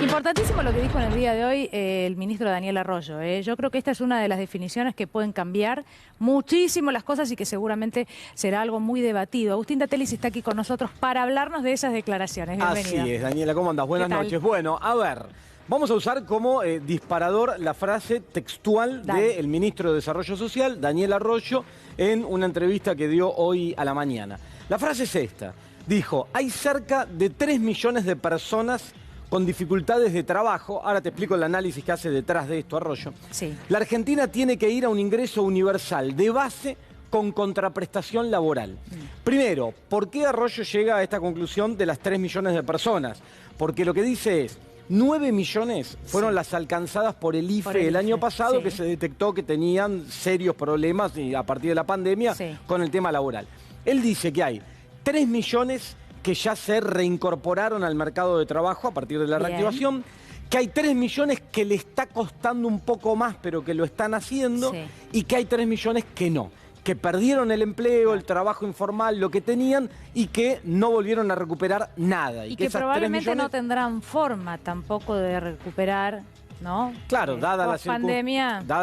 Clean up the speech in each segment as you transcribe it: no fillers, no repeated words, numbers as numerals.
Importantísimo lo que dijo en el día de hoy el ministro Daniel Arroyo. Yo creo que esta es una de las definiciones que pueden cambiar muchísimo las cosas y que seguramente será algo muy debatido. Agustín Datelis está aquí con nosotros para hablarnos de esas declaraciones. Bienvenido. Así es, Daniela, ¿cómo andás? Buenas noches. Bueno, a ver, vamos a usar como disparador la frase textual del ministro de Desarrollo Social, Daniel Arroyo, en una entrevista que dio hoy a la mañana. La frase es esta. Dijo, hay cerca de 3 millones de personas con dificultades de trabajo. Ahora te explico el análisis que hace detrás de esto Arroyo. Sí. La Argentina tiene que ir a un ingreso universal de base con contraprestación laboral. Primero, ¿por qué Arroyo llega a esta conclusión de las 3 millones de personas? Porque lo que dice es, 9 millones fueron las alcanzadas por el IFE el año pasado, que se detectó que tenían serios problemas y a partir de la pandemia con el tema laboral. Él dice que hay 3 millones que ya se reincorporaron al mercado de trabajo a partir de la reactivación, que hay 3 millones que le está costando un poco más, pero que lo están haciendo, y que hay 3 millones que no, que perdieron el empleo, el trabajo informal, lo que tenían, y que no volvieron a recuperar nada. Y que probablemente no tendrán forma tampoco de recuperar, ¿no? Claro, dadas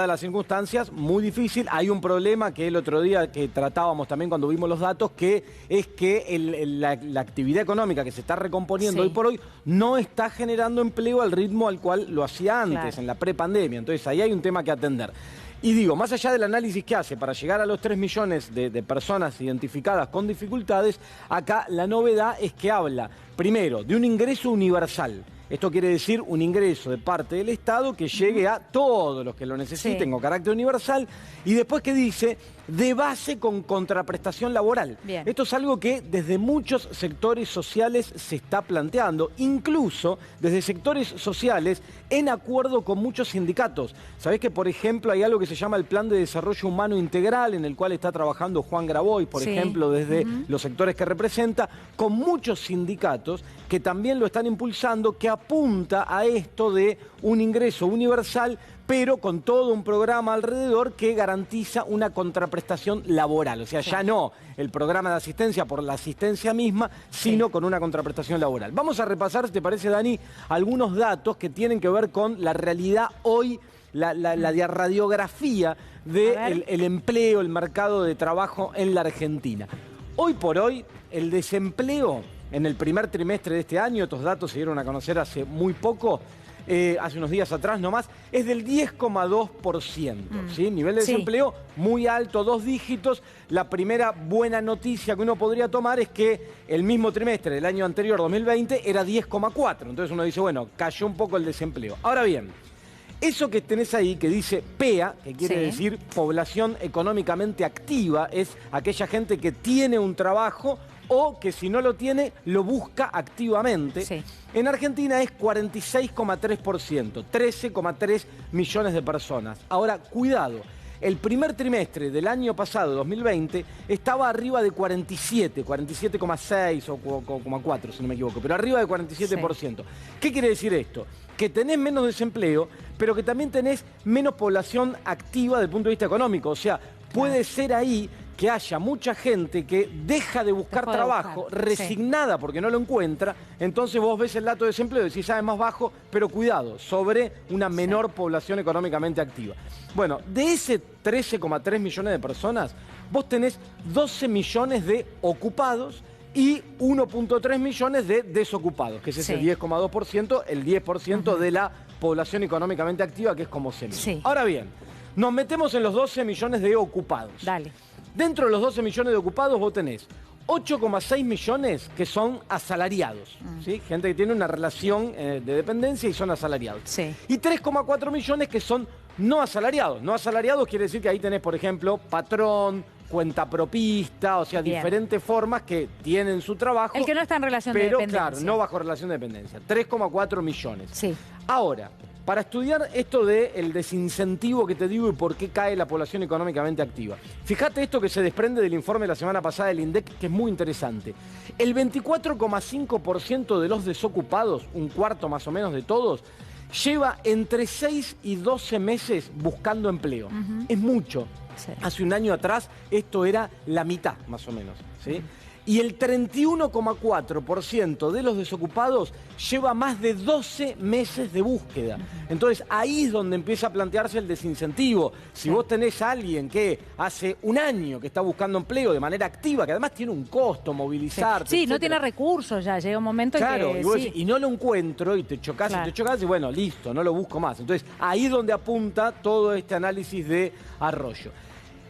las circunstancias, muy difícil. Hay un problema que el otro día que tratábamos también cuando vimos los datos, que es que la actividad económica que se está recomponiendo hoy por hoy no está generando empleo al ritmo al cual lo hacía antes, en la prepandemia. Entonces ahí hay un tema que atender. Y digo, más allá del análisis que hace para llegar a los 3 millones de personas identificadas con dificultades, acá la novedad es que habla, primero, de un ingreso universal. Esto quiere decir un ingreso de parte del Estado que llegue a todos los que lo necesiten con carácter universal, y después que dice de base con contraprestación laboral. Esto es algo que desde muchos sectores sociales se está planteando, incluso desde sectores sociales en acuerdo con muchos sindicatos. Sabés que, por ejemplo, hay algo que se llama el Plan de Desarrollo Humano Integral, en el cual está trabajando Juan Grabois, por ejemplo, desde los sectores que representa, con muchos sindicatos que también lo están impulsando, que apunta a esto de un ingreso universal, pero con todo un programa alrededor que garantiza una contraprestación laboral. O sea, ya no el programa de asistencia por la asistencia misma, sino con una contraprestación laboral. Vamos a repasar, si te parece, Dani, algunos datos que tienen que ver con la realidad hoy, la radiografía del empleo, el mercado de trabajo en la Argentina. Hoy por hoy, el desempleo en el primer trimestre de este año, estos datos se dieron a conocer hace muy poco, hace unos días atrás nomás, es del 10,2%. ¿Sí? Nivel de desempleo muy alto, 2 dígitos. La primera buena noticia que uno podría tomar es que el mismo trimestre del año anterior, 2020, era 10,4%. Entonces uno dice, bueno, cayó un poco el desempleo. Ahora bien, eso que tenés ahí, que dice PEA, que quiere decir población económicamente activa, es aquella gente que tiene un trabajo o que si no lo tiene, lo busca activamente. En Argentina es 46,3%, 13,3 millones de personas. Ahora, cuidado, el primer trimestre del año pasado, 2020, estaba arriba de 47,6 o 4, si no me equivoco, pero arriba de 47%. ¿Qué quiere decir esto? Que tenés menos desempleo, pero que también tenés menos población activa desde el punto de vista económico. O sea, puede ser ahí que haya mucha gente que deja de buscar trabajo, resignada porque no lo encuentra. Entonces vos ves el dato de desempleo y decís, es más bajo, pero cuidado, sobre una menor población económicamente activa. Bueno, de ese 13,3 millones de personas, vos tenés 12 millones de ocupados y 1,3 millones de desocupados, que es ese 10,2%, el 10% de la población económicamente activa, que es como se mide. Ahora bien, nos metemos en los 12 millones de ocupados. Dentro de los 12 millones de ocupados vos tenés 8,6 millones que son asalariados, ¿sí? Gente que tiene una relación de dependencia y son asalariados. Y 3,4 millones que son no asalariados. No asalariados quiere decir que ahí tenés, por ejemplo, patrón, cuentapropista, o sea, diferentes formas que tienen su trabajo. El que no está en relación de dependencia. Pero claro, no bajo relación de dependencia. 3,4 millones. Ahora, para estudiar esto del desincentivo que te digo y por qué cae la población económicamente activa, fíjate esto que se desprende del informe de la semana pasada del INDEC, que es muy interesante. El 24,5% de los desocupados, un cuarto más o menos de todos, lleva entre 6 y 12 meses buscando empleo. Es mucho. Hace un año atrás esto era la mitad, más o menos, ¿sí? Y el 31,4% de los desocupados lleva más de 12 meses de búsqueda. Entonces, ahí es donde empieza a plantearse el desincentivo. Si vos tenés a alguien que hace un año que está buscando empleo de manera activa, que además tiene un costo, movilizarte, sí, etcétera. No tiene recursos ya, llega un momento en claro, que... y, vos decís, y no lo encuentro, y te chocás, y te chocás, y bueno, listo, no lo busco más. Entonces, ahí es donde apunta todo este análisis de Arroyo.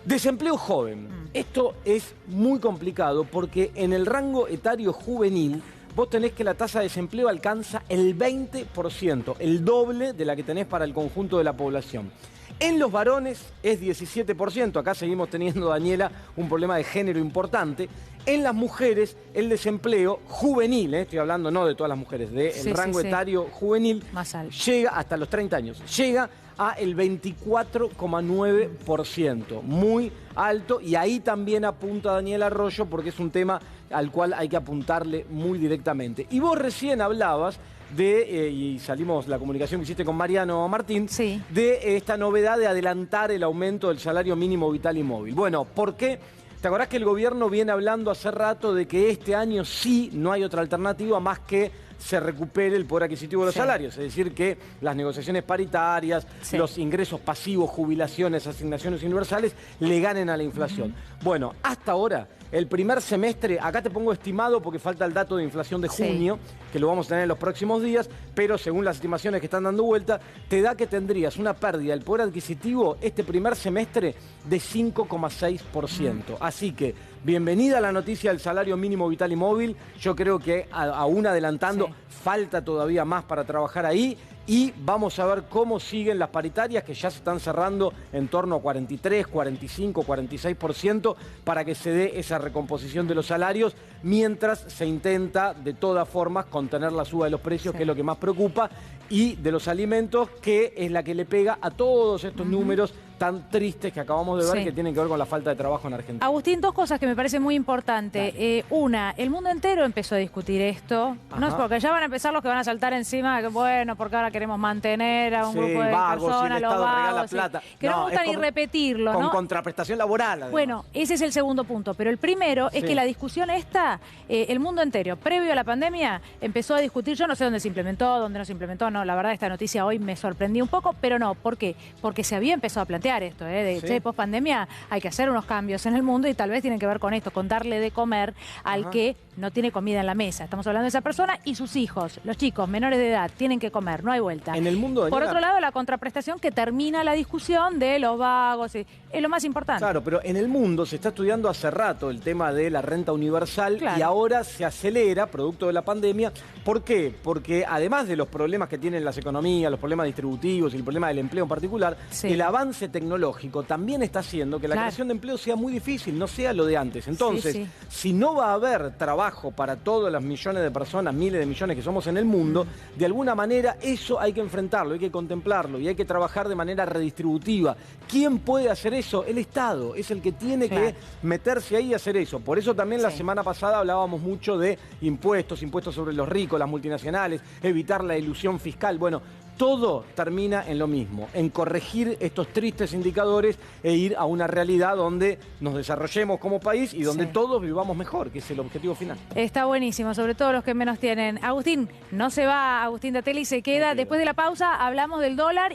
Desempleo joven. Esto es muy complicado porque en el rango etario juvenil vos tenés que la tasa de desempleo alcanza el 20%, el doble de la que tenés para el conjunto de la población. En los varones es 17%, acá seguimos teniendo, Daniela, un problema de género importante. En las mujeres, el desempleo juvenil, estoy hablando no de todas las mujeres, del rango etario juvenil, más alto, llega hasta los 30 años, llega a el 24,9%, muy alto, y ahí también apunta Daniel Arroyo porque es un tema al cual hay que apuntarle muy directamente. Y vos recién hablabas y salimos la comunicación que hiciste con Mariano Martín, de esta novedad de adelantar el aumento del salario mínimo vital y móvil. Bueno, ¿por qué? ¿Te acordás que el gobierno viene hablando hace rato de que este año sí no hay otra alternativa más que se recupere el poder adquisitivo de los salarios? Es decir, que las negociaciones paritarias, los ingresos pasivos, jubilaciones, asignaciones universales, le ganen a la inflación. Bueno, hasta ahora, el primer semestre, acá te pongo estimado porque falta el dato de inflación de junio, que lo vamos a tener en los próximos días, pero según las estimaciones que están dando vuelta, te da que tendrías una pérdida del poder adquisitivo este primer semestre de 5,6%. Así que, bienvenida a la noticia del salario mínimo vital y móvil. Yo creo que aún adelantando, falta todavía más para trabajar ahí. Y vamos a ver cómo siguen las paritarias, que ya se están cerrando en torno a 43, 45, 46%, para que se dé esa recomposición de los salarios, mientras se intenta de todas formas contener la suba de los precios, que es lo que más preocupa, y de los alimentos, que es la que le pega a todos estos números tan tristes que acabamos de ver, que tienen que ver con la falta de trabajo en Argentina. Agustín, dos cosas que me parecen muy importantes. Una, el mundo entero empezó a discutir esto. No es porque ya van a empezar los que van a saltar encima, que bueno, porque ahora queremos mantener a un grupo de personas, los vagos. Plata. Que no me gusta ni repetirlo, con contraprestación laboral, además. Bueno, ese es el segundo punto. Pero el primero es que la discusión esta, el mundo entero, previo a la pandemia, empezó a discutir. Yo no sé dónde se implementó, dónde no se implementó. No, la verdad, esta noticia hoy me sorprendió un poco, pero no. ¿Por qué? Porque se había empezado a plantear esto, de post pandemia hay que hacer unos cambios en el mundo y tal vez tienen que ver con esto, con darle de comer al que no tiene comida en la mesa. Estamos hablando de esa persona y sus hijos, los chicos menores de edad, tienen que comer, no hay vuelta. En el mundo, por otro lado, la contraprestación que termina la discusión de los vagos, es lo más importante. Claro, pero en el mundo se está estudiando hace rato el tema de la renta universal y ahora se acelera, producto de la pandemia. ¿Por qué? Porque además de los problemas que tienen las economías, los problemas distributivos y el problema del empleo en particular, el avance tecnológico también está haciendo que la creación de empleo sea muy difícil, no sea lo de antes. Entonces, si no va a haber trabajo para todas las millones de personas, miles de millones que somos en el mundo, de alguna manera eso hay que enfrentarlo, hay que contemplarlo y hay que trabajar de manera redistributiva. ¿Quién puede hacer eso? El Estado es el que tiene que meterse ahí y hacer eso. Por eso también la semana pasada hablábamos mucho de impuestos sobre los ricos, las multinacionales, evitar la ilusión fiscal. Bueno, todo termina en lo mismo, en corregir estos tristes indicadores e ir a una realidad donde nos desarrollemos como país y donde todos vivamos mejor, que es el objetivo final. Está buenísimo, sobre todo los que menos tienen. Agustín, no se va, Agustín Datelli se queda. Después de la pausa hablamos del dólar